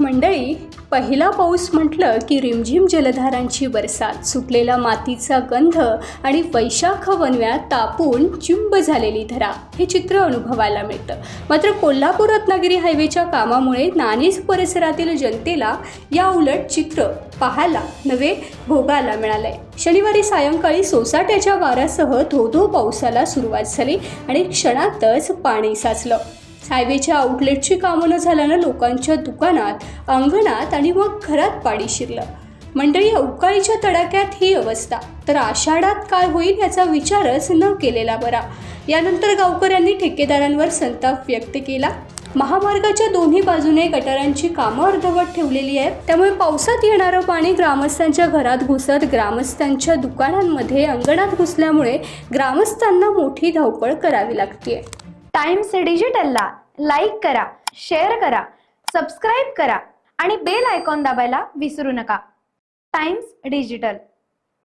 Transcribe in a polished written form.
मंडळी, पहिला पाऊस म्हटलं की रिमझिम जलधारांची बरसात, सुटलेला मातीचा गंध आणि वैशाख वनव्यात तापून चिंब झालेली धरा हे चित्र अनुभवायला मिळतं. मात्र कोल्हापूर रत्नागिरी हायवेच्या कामामुळे नाणीज परिसरातील जनतेला या उलट चित्र पाहायला नवे भोगायला मिळालंय. शनिवारी सायंकाळी सोसाट्याच्या वाऱ्यासह धो-धो पावसाला सुरुवात झाली आणि क्षणातच पाणी साचलं. हायवेच्या आउटलेटची कामं न झाल्यानं लोकांच्या दुकानात, अंगणात आणि मग घरात पाणी शिरलं. मंडळी, अवकाळीच्या तडाख्यात ही अवस्था, तर आषाढात काय होईल याचा विचारच न केलेला बरा. यानंतर गावकऱ्यांनी ठेकेदारांवर संताप व्यक्त केला. महामार्गाच्या दोन्ही बाजूने गटारांची कामं अर्धवट ठेवलेली आहेत, त्यामुळे पावसात येणारं पाणी ग्रामस्थांच्या घरात घुसत ग्रामस्थांच्या दुकानांमध्ये, अंगणात घुसल्यामुळे ग्रामस्थांना मोठी धावपळ करावी लागते. टाइम्स डिजिटलला लाईक करा, शेअर करा, सबस्क्राईब करा आणि बेल आयकॉन दाबायला विसरू नका. Times digital.